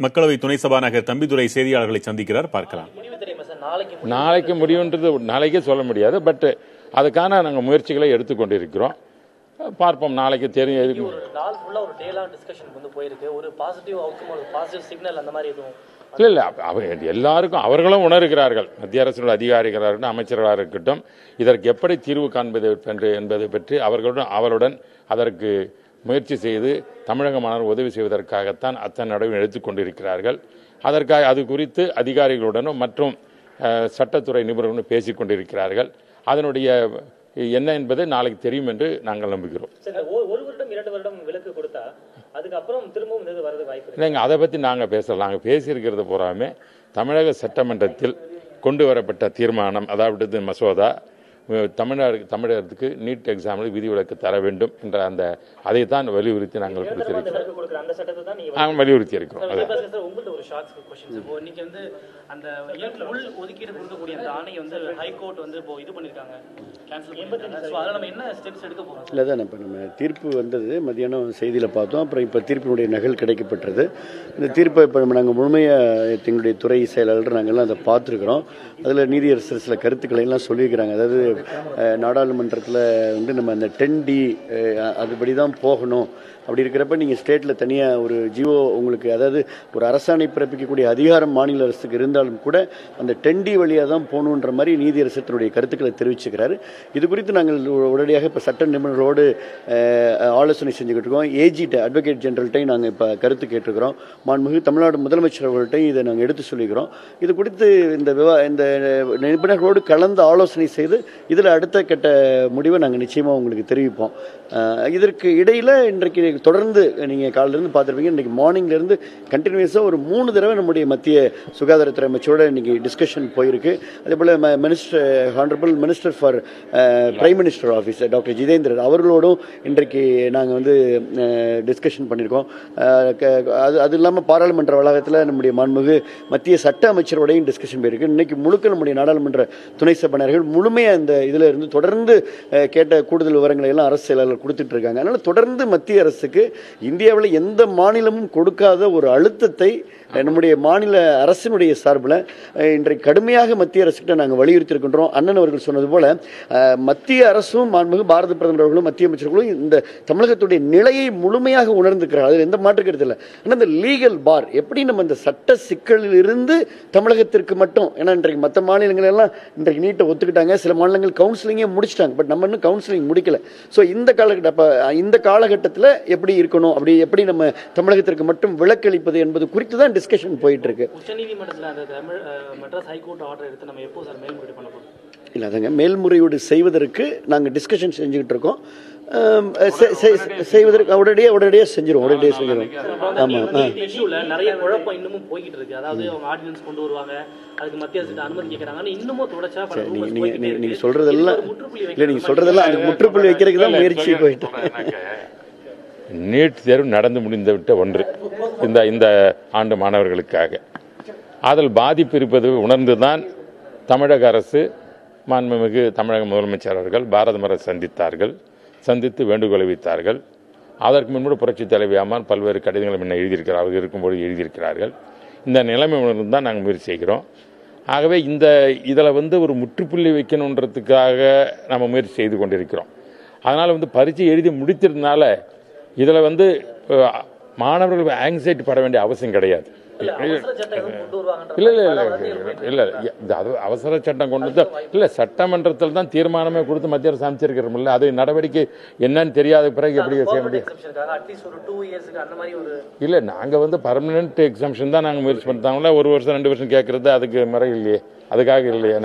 மக்களவை துணை சபாநாயகர் தம்பிதுரை செய்தியாளர்களை சந்திக்கிறார், பார்க்கலாம். நாளைக்கு முடிவுன்றது நாளைக்கே சொல்ல முடியாது. பட் அதுக்கான நாங்கள் முயற்சிகளை எடுத்துக்கொண்டிருக்கிறோம். பார்ப்போம், நாளைக்கு தெரியும். இல்லை எல்லாருக்கும் அவர்களும் உணர்கிறார்கள். மத்திய அரசு அதிகாரிகளாக இருக்கட்டும், அமைச்சர்களாக இருக்கட்டும், இதற்கு எப்படி தீர்வு காண்பது என்பதை பற்றி அவருடன் அதற்கு முயற்சி செய்து தமிழக மாணவர் உதவி செய்வதற்காகத்தான் அத்தனை நடவடிக்கை எடுத்துக் கொண்டிருக்கிறார்கள். அதற்காக அது குறித்து அதிகாரிகளுடனும் மற்றும் சட்டத்துறை நிபுணர்களும் பேசிக் கொண்டிருக்கிறார்கள். அதனுடைய என்ன என்பது நாளைக்கு தெரியும் என்று நாங்கள் நம்புகிறோம். இல்லைங்க, அதை பற்றி நாங்கள் பேசலாம். நாங்கள் பேசியிருக்கிறது பூராமே தமிழக சட்டமன்றத்தில் கொண்டு வரப்பட்ட தீர்மானம், அதாவது மசோதா தமிழகத்துக்கு நீட் எக்ஸாமில் விதிவிலக்கு தர வேண்டும் என்ற அதைத்தான் வலியுறுத்தி நாங்கள் கொடுத்திருக்கிறோம். வலியுறுத்தி இருக்கிறோம். இல்லைதான் இப்போ நம்ம தீர்ப்பு வந்தது மதியானம் செய்தியில் பார்த்தோம். அப்புறம் இப்போ தீர்ப்பினுடைய நகல் கிடைக்கப்பட்டது. இந்த தீர்ப்பை இப்போ நாங்கள் முழுமையாக எங்களுடைய துறை செயலாளர் நாங்கள்லாம் அதை பார்த்துருக்குறோம். அதில் நீதியரசர் சில கருத்துக்களை எல்லாம் சொல்லியிருக்கிறாங்க. அதாவது நாடாளுமன்றத்தில் நம்ம அந்த 10D அதுபடி தான் போகணும். அப்படி இருக்கிறப்ப நீங்கள் ஸ்டேட்டில் தனியாக ஒரு ஜிஓ உங்களுக்கு, அதாவது ஒரு அரசாணை பிறப்பிக்கக்கூடிய அதிகாரம் மாநில அரசுக்கு இருந்தாலும் கூட அந்த 10D வழியாக தான் போகணுன்ற மாதிரி நீதியரசர் தன்னுடைய கருத்துக்களை தெரிவிச்சுக்கிறாரு. இது குறித்து நாங்கள் உடனடியாக இப்போ சட்ட நிபுணரோடு ஆலோசனை செஞ்சுக்கிட்டு இருக்கோம். ஏஜிட்ட அட்வொகேட் ஜெனரல்கிட்டையும் நாங்கள் இப்போ கருத்து கேட்டிருக்கிறோம். மாண்புமிகு தமிழ்நாடு முதலமைச்சர் அவர்கள்ட்டையும் இதை நாங்கள் எடுத்து சொல்லிக்கிறோம். இது குறித்து இந்த நிபுணர்களோடு கலந்து ஆலோசனை செய்து இதில் அடுத்த கட்ட முடிவை நாங்கள் நிச்சயமாக உங்களுக்கு தெரிவிப்போம். இதற்கு இடையில் இன்றைக்கு தொடர்ந்து நீங்கள் காலையிலேருந்து பார்த்துருப்பீங்க, இன்றைக்கி மார்னிங்லேருந்து கண்டினியூஸாக ஒரு 3 தடவை நம்முடைய மத்திய சுகாதாரத்துறை அமைச்சரோட இன்றைக்கி டிஸ்கஷன் போயிருக்கு. அதே போல் honourable minister for prime minister office doctor Jitendran அவர்களோடும் இன்றைக்கு நாங்கள் டிஸ்கஷன் பண்ணியிருக்கோம். அது இல்லாமல் பாராளுமன்ற வளாகத்தில் நம்முடைய மாண்புமிகு மத்திய சட்ட அமைச்சரோடையும் டிஸ்கஷன் போயிருக்கு. இன்றைக்கி முழுக்க நம்முடைய நாடாளுமன்ற துணை சபாநாயகர்கள் முழுமையாக இந்த இதில் இருந்து தொடர்ந்து கேட்ட கூடுதல் விவரங்களை எல்லாம் அரசு செயலாளர் கொடுத்துட்டு இருக்காங்க. அதனால் தொடர்ந்து மத்திய அரசுக்கு இந்தியாவில் எந்த மாநிலமும் கொடுக்காத ஒரு அழுத்தத்தை நம்முடைய மாநில அரசினுடைய சார்பில் இன்றைக்கு கடுமையாக மத்திய அரசுகிட்ட நாங்கள் வலியுறுத்தி இருக்கின்றோம். அண்ணன் அவர்கள் சொன்னது போல மத்திய அரசும் மாண்புமிகு பாரத பிரதமர் அவர்களும் மத்திய அமைச்சர்களும் இந்த தமிழகத்துடைய நிலையை முழுமையாக உணர்ந்துக்கிறார். அதில் எந்த மாற்று கருத்து இல்லை. ஆனால் இந்த லீகல் பார் எப்படி நம்ம இந்த சட்ட சிக்கலில் இருந்து தமிழகத்திற்கு மட்டும், ஏன்னா இன்றைக்கு மற்ற மாநிலங்கள் எல்லாம் இன்றைக்கு நீட்டை ஒத்துக்கிட்டாங்க, சில மாநிலங்கள் கவுன்சிலிங்கே முடிச்சிட்டாங்க. பட் நம்ம இன்னும் கவுன்சிலிங் முடிக்கல. ஸோ இந்த காலகட்டத்தில் எப்படி இருக்கணும், அப்படி எப்படி நம்ம தமிழகத்திற்கு மட்டும் விலக்களிப்பது என்பது குறித்து தான் டிஸ்கஷன் போயிட்டு இருக்கு. இல்லை அதுங்க மேல்முறையீடு செய்வதற்கு நாங்கள் டிஸ்கஷன் செஞ்சுக்கிட்டு இருக்கோம். செய்வதற்கு உடனடியாக செஞ்சிடும். ஆமாம், நிறைய குழப்பம் இன்னமும் போய்கிட்டு இருக்கு. அதாவது அவங்க ஆர்டினன்ஸ் கொண்டு வருவாங்க, அதுக்கு மத்திய அரசு அனுமதி கேட்கறாங்க. இன்னமும் தொடர்ச்சியா நீங்க சொல்றதெல்லாம் இல்லை, நீங்க சொல்றதெல்லாம் அதுக்கு முற்றுப்புள்ளி வைக்கிறதுக்கு தான் முயற்சி போயிட்டு. நீட் தேர்வு நடந்து முடிந்துவிட்ட ஒன்று இந்த ஆண்டு மாணவர்களுக்காக. அதில் பாதிப்பு இருப்பது உணர்ந்துதான் தமிழக அரசு மாண்புமிகு தமிழக முதலமைச்சர் அவர்கள் பாரத பிரதமரை சந்தித்து வேண்டுகோளை வைத்தார்கள். அதற்கு முன்பு புரட்சித் தலைவி அம்மான் பல்வேறு கடிதங்களை முன்ன எழுதியிருக்கிறார், அவர்கள் இருக்கும்போது எழுதியிருக்கிறார்கள். இந்த நிலைமை உணர்ந்து தான் நாங்கள் முயற்சி செய்கிறோம். ஆகவே இதில் ஒரு முற்றுப்புள்ளி வைக்கணுன்றதுக்காக நம்ம முயற்சி செய்து கொண்டிருக்கிறோம். அதனால் பரீட்சை எழுதி முடித்திருந்தனால இதில் மாணவர்கள் ஆங்ஸைட்டி பட வேண்டிய அவசியம் கிடையாது. இல்லை அது அவசர சட்டம் கொண்டு வந்து இல்லை, சட்டமன்றத்தில் தான் தீர்மானமே கொடுத்து மத்திய அரசு அமைச்சிருக்கிறோம்ல, அது நடவடிக்கை என்னன்னு தெரியாத பிறகு எப்படி செய்ய முடியும்? இல்லை, நாங்கள் பர்மனன்ட் எக்ஸம்ஷன் தான் நாங்கள் முயற்சி பண்ணிட்டாங்களா. 1 வருஷம் 2 வருஷம் கேட்கறது அதுக்கு முறை இல்லையே, அதுக்காக இல்லையே.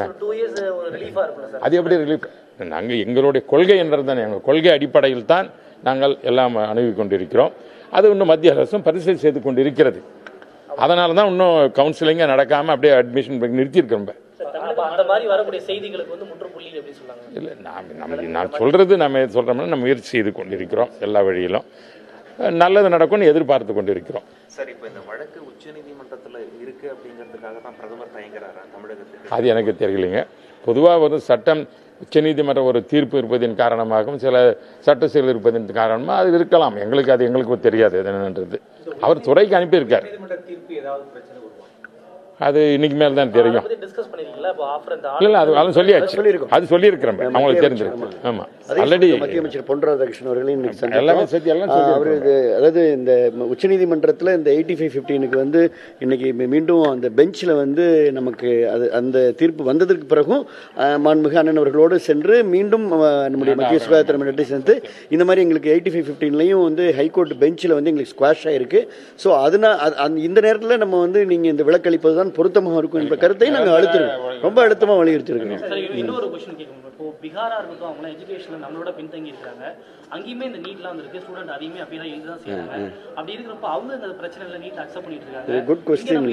அது எப்படி ரிலீஃப்? நாங்கள் எங்களுடைய கொள்கை என்றது தானே, எங்கள் கொள்கை அடிப்படையில் தான் நாங்கள் எல்லாம் அணுகி கொண்டிருக்கிறோம். அது இன்னும் மத்திய அரசும் பரிசீலனை செய்து கொண்டிருக்கிறது. அதனால தான் இன்னும் கவுன்சிலிங்கே நடக்காமல் அப்படியே அட்மிஷன் நிறுத்தியிருக்கோம். இல்லை, நான் சொல்றது நம்ம சொல்றோம்னா நம்ம முயற்சி செய்து கொண்டிருக்கிறோம். எல்லா வழியிலும் நல்லது நடக்கும்னு எதிர்பார்த்து கொண்டிருக்கிறோம். சார், இப்போ இந்த வழக்கு உச்சநீதிமன்றத்தில் இருக்கு அப்படிங்கிறதுக்காக தான் பிரதமர் தயங்குறாரா தமிழகத்துக்கு? அது எனக்கு தெரியலைங்க. பொதுவாக சட்டம் உச்சநீதிமன்ற ஒரு தீர்ப்பு இருப்பதின் காரணமாகவும் சில சட்ட செயல் இருப்பதின் காரணமாக அது இருக்கலாம். எங்களுக்கு தெரியாது என்னன்றது. அவர் துறைக்கு அனுப்பியிருக்கார். அது இன்னைக்கு மேல தான் தெரியும். இல்ல அது சொல்லியாச்சு, அது சொல்லியிருக்கிறேன், அவங்களுக்கு தெரிஞ்சிருக்கு. ஆமா, ஆல்ரெடி மத்திய அமைச்சர் பொன் ராதாகிருஷ்ணன் அவர்களையும் இன்னைக்கு எல்லாமே சேர்த்து எல்லாம் அவரு அதாவது இந்த உச்சநீதிமன்றத்தில் இந்த 85-15 வந்து இன்னைக்கு மீண்டும் அந்த பெஞ்சில் வந்து நமக்கு அது அந்த தீர்ப்பு வந்ததற்கு பிறகும் மாண்புமிகு அண்ணன் அவர்களோடு சென்று மீண்டும் நம்முடைய மத்திய சுகாதார மன்றத்தை சேர்ந்து இந்த மாதிரி எங்களுக்கு 85-15லையும் வந்து ஹைகோர்ட் பெஞ்சில் வந்து எங்களுக்கு ஸ்குவாஷ் ஆயிருக்கு. ஸோ அதனால் இந்த நேரத்தில் நம்ம வந்து நீங்கள் இந்த விலக்களிப்பது தான் பொருத்தமாக இருக்கும் என்ற கருத்தை நாங்கள் ரொம்ப அழுத்தமாக வலியுறுத்திருக்கோம். இன்னொரு கொஸ்டின் கேட்கணும். இப்போ பீகாரா இருக்கட்டும், அவங்க எஜுகேஷன்ல நம்மளோட பின்தங்கி இருக்காங்க. அங்கேயுமே இந்த நீட்லாம் இருக்கு, ஸ்டூடெண்ட் அதையுமே அப்படியே தான் எழுதி தான் செய்யறாங்க. அப்படி இருக்கிறப்ப அவங்க இந்த பிரச்சனைகளை நீட் அக்செப்ட் பண்ணிட்டு இருக்காங்க. Good question.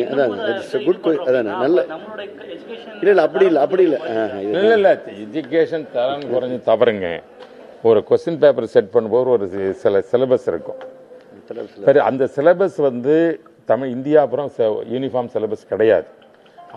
அதான் நல்ல நம்மளோட எஜுகேஷன் இல்லை அப்படி இல்லை எஜுகேஷன் தரம் குறைஞ்சு தவறுங்க. ஒரு கொஸ்டின் பேப்பர் செட் பண்ணும்போது ஒரு சில சிலபஸ் இருக்கும். சரி, அந்த சிலபஸ் வந்து இந்தியா அப்புறம் யூனிஃபார்ம் சிலபஸ் கிடையாது.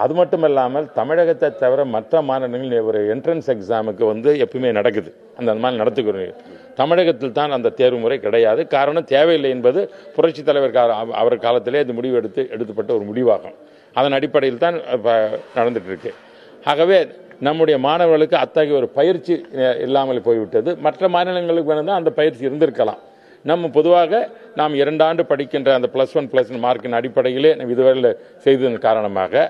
அது மட்டும் இல்லாமல் தமிழகத்தை தவிர மற்ற மாநிலங்களில் ஒரு என்ட்ரன்ஸ் எக்ஸாமுக்கு வந்து எப்பவுமே நடக்குது, அந்த மாதிரி நடத்துக்கிறோம். தமிழகத்தில் தான் அந்த தேர்வு முறை கிடையாது. காரணம் தேவையில்லை என்பது புரட்சி தலைவர் அவர் காலத்திலே அது முடிவு எடுக்கப்பட்ட ஒரு முடிவாகும். அதன் அடிப்படையில் தான் நடந்துட்டு இருக்கு. ஆகவே நம்முடைய மாணவர்களுக்கு அத்தகைய ஒரு பயிற்சி இல்லாமல் போய்விட்டது. மற்ற மாநிலங்களுக்கு வேணும்னா அந்த பயிற்சி இருந்திருக்கலாம். நம்ம பொதுவாக நாம் 2 ஆண்டு படிக்கின்ற அந்த +1 +2 மார்க்கின் அடிப்படையிலே இதுவரையில் செய்ததன் காரணமாக